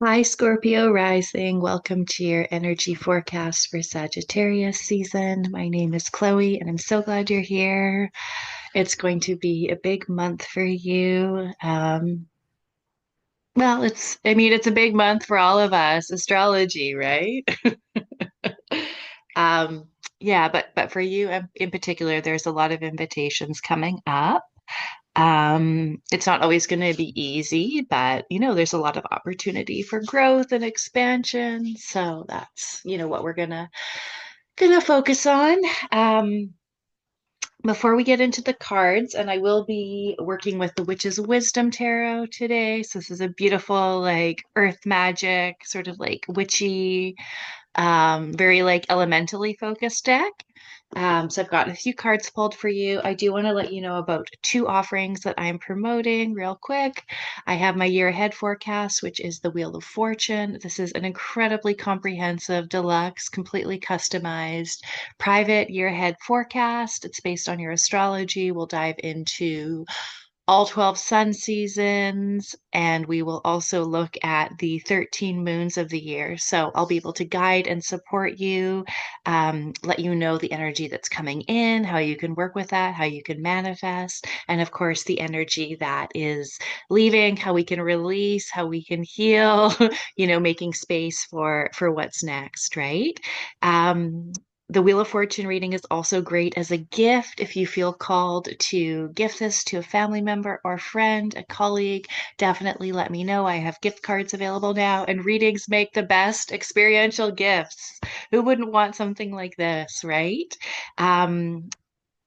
Hi, Scorpio rising. Welcome to your energy forecast for Sagittarius season. My name is Chloe, and I'm so glad you're here. It's going to be a big month for you. It's a big month for all of us, astrology, right? Um, yeah, but for you in particular, there's a lot of invitations coming up. It's not always going to be easy, but there's a lot of opportunity for growth and expansion. So that's, what we're gonna focus on. Um, Before we get into the cards, and I will be working with the Witch's Wisdom Tarot today. So this is a beautiful, like earth magic, sort of like witchy very like elementally focused deck. So I've got a few cards pulled for you. I do want to let you know about two offerings that I'm promoting real quick. I have my year ahead forecast, which is the Wheel of Fortune. This is an incredibly comprehensive, deluxe, completely customized private year ahead forecast. It's based on your astrology. We'll dive into all 12 sun seasons, and we will also look at the 13 moons of the year. So I'll be able to guide and support you, let you know the energy that's coming in, how you can work with that, how you can manifest, and of course, the energy that is leaving, how we can release, how we can heal, making space for what's next, right? Um, the Wheel of Fortune reading is also great as a gift if you feel called to gift this to a family member or friend, a colleague. Definitely let me know. I have gift cards available now, and readings make the best experiential gifts. Who wouldn't want something like this, right? Um,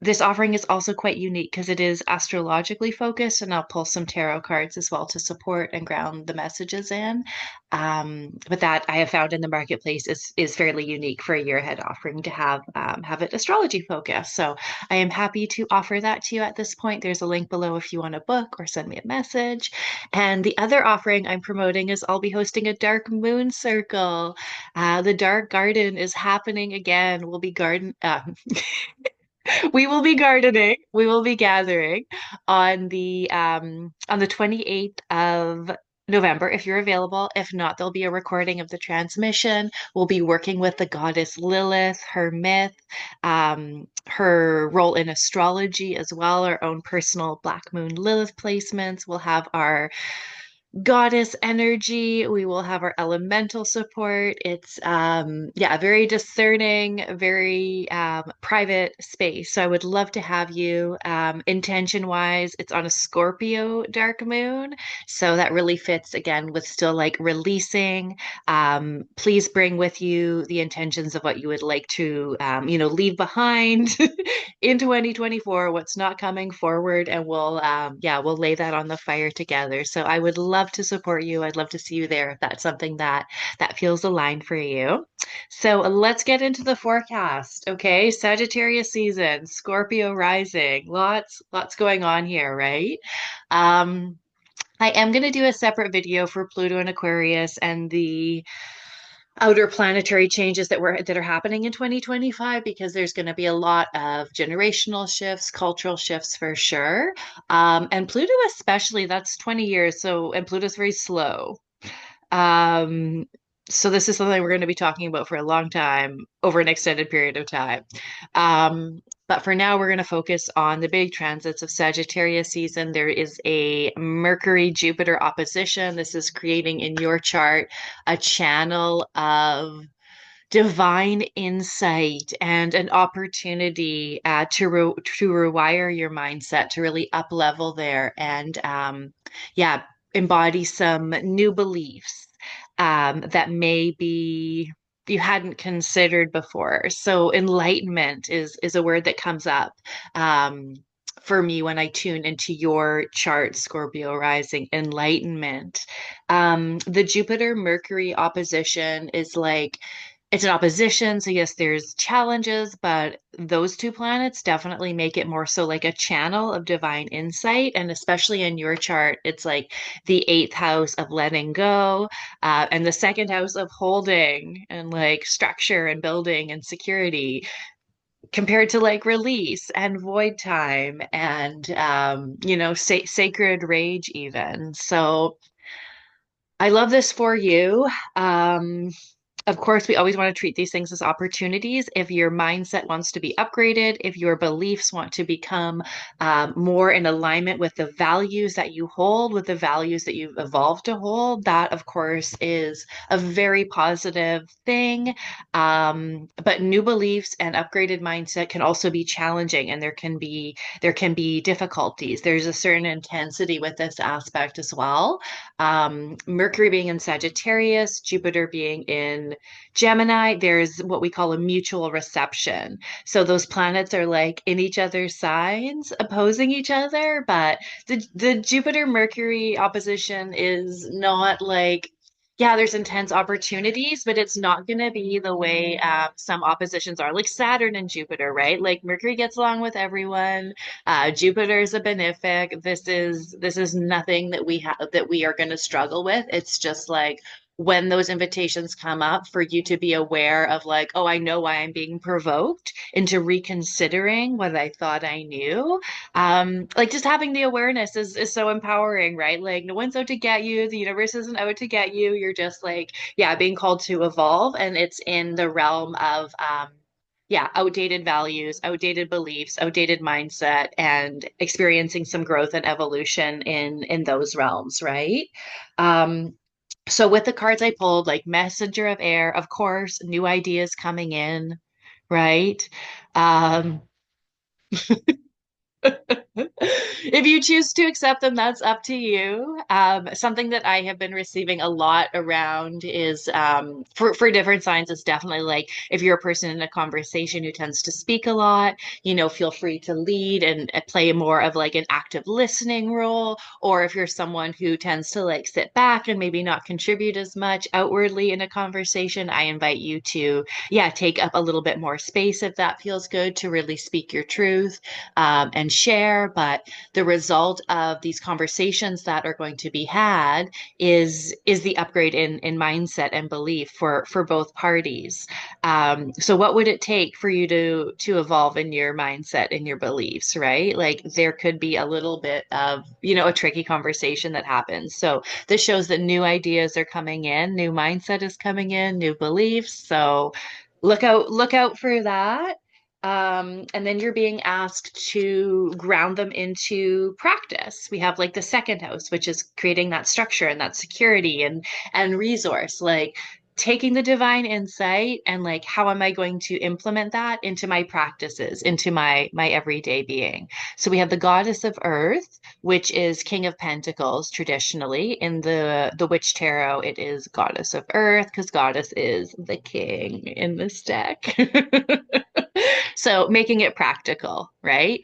this offering is also quite unique because it is astrologically focused, and I'll pull some tarot cards as well to support and ground the messages in. But that I have found in the marketplace is fairly unique for a year ahead offering to have it astrology focused. So I am happy to offer that to you at this point. There's a link below if you want to book or send me a message. And the other offering I'm promoting is I'll be hosting a dark moon circle. The dark garden is happening again. We'll be garden. We will be gardening. We will be gathering on the 28th of November if you're available. If not, there'll be a recording of the transmission. We'll be working with the goddess Lilith, her myth, her role in astrology as well, our own personal Black Moon Lilith placements. We'll have our goddess energy. We will have our elemental support. It's a very discerning, very private space. So I would love to have you. Intention wise, it's on a Scorpio dark moon. So that really fits again with still like releasing. Please bring with you the intentions of what you would like to leave behind in 2024, what's not coming forward, and we'll lay that on the fire together. So I would love to support you. I'd love to see you there if that's something that feels aligned for you. So let's get into the forecast. Okay, Sagittarius season, Scorpio rising, lots going on here, right? Um, I am going to do a separate video for Pluto and Aquarius and the outer planetary changes that are happening in 2025 because there's going to be a lot of generational shifts, cultural shifts for sure. And Pluto especially, that's 20 years. So, and Pluto's very slow. Um, so this is something we're going to be talking about for a long time over an extended period of time. But for now, we're going to focus on the big transits of Sagittarius season. There is a Mercury-Jupiter opposition. This is creating in your chart a channel of divine insight and an opportunity to rewire your mindset to really up level there and embody some new beliefs that maybe you hadn't considered before. So enlightenment is a word that comes up. For me, when I tune into your chart, Scorpio rising, enlightenment. The Jupiter Mercury opposition is like it's an opposition. So, yes, there's challenges, but those two planets definitely make it more so like a channel of divine insight. And especially in your chart, it's like the eighth house of letting go, and the second house of holding and like structure and building and security compared to like release and void time and, sacred rage, even. So, I love this for you. Um, of course, we always want to treat these things as opportunities. If your mindset wants to be upgraded, if your beliefs want to become more in alignment with the values that you hold, with the values that you've evolved to hold, that, of course, is a very positive thing. But new beliefs and upgraded mindset can also be challenging, and there can be difficulties. There's a certain intensity with this aspect as well. Mercury being in Sagittarius, Jupiter being in Gemini, there's what we call a mutual reception. So those planets are like in each other's signs, opposing each other, but the Jupiter Mercury opposition is not like, yeah, there's intense opportunities, but it's not going to be the way some oppositions are, like Saturn and Jupiter, right? Like Mercury gets along with everyone. Jupiter is a benefic. This is nothing that we are going to struggle with. It's just like when those invitations come up for you to be aware of like, oh, I know why I'm being provoked into reconsidering what I thought I knew. Like just having the awareness is so empowering, right? Like no one's out to get you. The universe isn't out to get you. You're just like, yeah, being called to evolve, and it's in the realm of yeah, outdated values, outdated beliefs, outdated mindset, and experiencing some growth and evolution in those realms, right? Um, so with the cards I pulled, like Messenger of Air, of course, new ideas coming in, right? Um, if you choose to accept them, that's up to you. Something that I have been receiving a lot around is for different signs, it's definitely like if you're a person in a conversation who tends to speak a lot, feel free to lead and play more of like an active listening role. Or if you're someone who tends to like sit back and maybe not contribute as much outwardly in a conversation, I invite you to, yeah, take up a little bit more space if that feels good to really speak your truth and share. But the result of these conversations that are going to be had is the upgrade in mindset and belief for both parties. So what would it take for you to evolve in your mindset and your beliefs, right? Like there could be a little bit of, a tricky conversation that happens. So this shows that new ideas are coming in, new mindset is coming in, new beliefs. So look out for that. And then you're being asked to ground them into practice. We have like the second house, which is creating that structure and that security and resource, like taking the divine insight and like how am I going to implement that into my practices, into my everyday being. So we have the goddess of earth, which is King of Pentacles traditionally. In the Witch Tarot, it is goddess of earth because goddess is the king in this deck. So making it practical, right?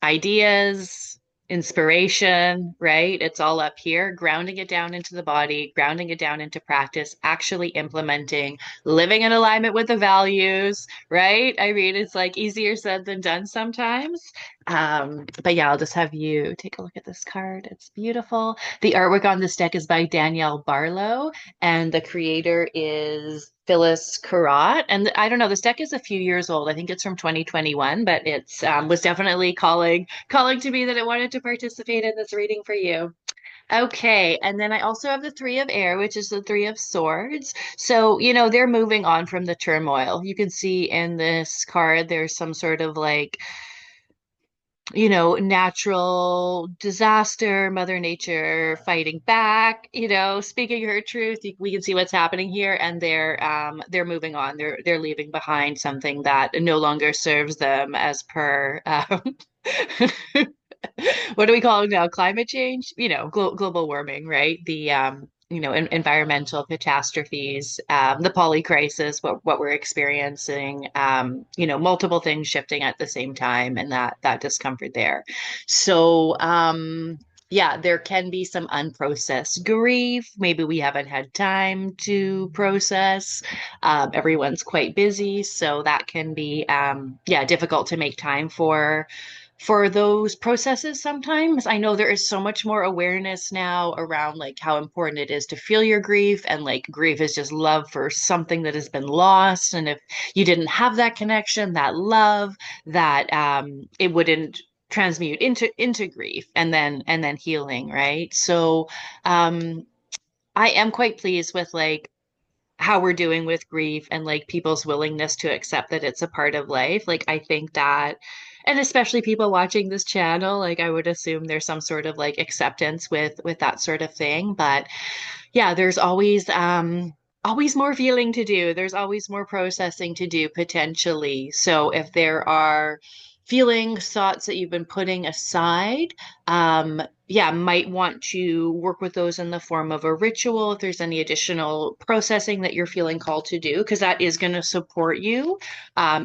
Ideas, inspiration, right? It's all up here, grounding it down into the body, grounding it down into practice, actually implementing, living in alignment with the values, right? I mean, it's like easier said than done sometimes. But yeah, I'll just have you take a look at this card. It's beautiful. The artwork on this deck is by Danielle Barlow, and the creator is Phyllis Karat. And I don't know, this deck is a few years old. I think it's from 2021, but it's was definitely calling to me that it wanted to participate in this reading for you. Okay, and then I also have the Three of Air, which is the Three of Swords. So, they're moving on from the turmoil. You can see in this card there's some sort of like natural disaster, Mother Nature fighting back, speaking her truth. We can see what's happening here, and they're moving on. They're leaving behind something that no longer serves them as per what do we call it now? Climate change? Global warming, right? The environmental catastrophes, the poly crisis, what we're experiencing, multiple things shifting at the same time, and that discomfort there. So, yeah, there can be some unprocessed grief. Maybe we haven't had time to process. Everyone's quite busy, so that can be, yeah, difficult to make time for those processes sometimes. I know there is so much more awareness now around like how important it is to feel your grief, and like grief is just love for something that has been lost. And if you didn't have that connection, that love, that it wouldn't transmute into grief and then healing, right? So um I am quite pleased with like how we're doing with grief and like people's willingness to accept that it's a part of life. Like I think that, and especially people watching this channel, like I would assume there's some sort of like acceptance with that sort of thing. But yeah, there's always more feeling to do. There's always more processing to do potentially. So if there are feelings, thoughts that you've been putting aside, yeah, might want to work with those in the form of a ritual if there's any additional processing that you're feeling called to do, because that is going to support you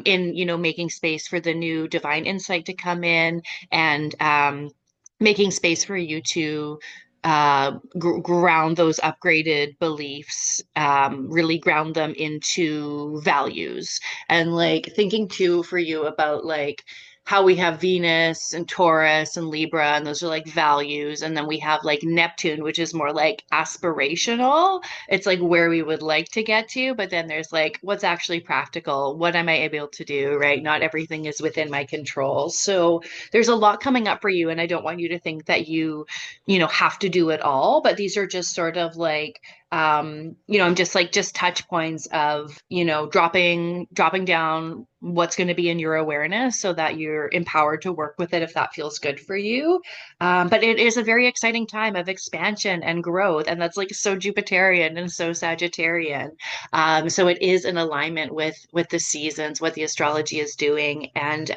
in, making space for the new divine insight to come in and making space for you to ground those upgraded beliefs, really ground them into values. And like thinking too for you about like how we have Venus and Taurus and Libra, and those are like values. And then we have like Neptune, which is more like aspirational. It's like where we would like to get to, but then there's like what's actually practical. What am I able to do, right? Not everything is within my control. So there's a lot coming up for you, and I don't want you to think that you have to do it all, but these are just sort of like I'm just like just touch points of, dropping down what's going to be in your awareness so that you're empowered to work with it if that feels good for you. But it is a very exciting time of expansion and growth, and that's like so Jupiterian and so Sagittarian. So it is in alignment with the seasons, what the astrology is doing, and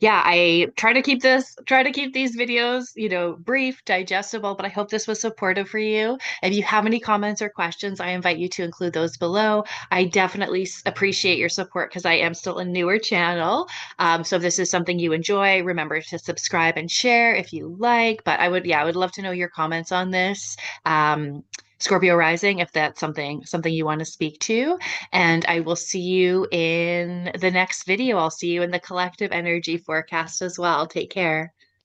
yeah, I try to keep these videos, brief, digestible, but I hope this was supportive for you. If you have any comments or questions, I invite you to include those below. I definitely appreciate your support because I am still a newer channel. So if this is something you enjoy, remember to subscribe and share if you like. But I would love to know your comments on this. Scorpio rising, if that's something you want to speak to. And I will see you in the next video. I'll see you in the collective energy forecast as well. Take care.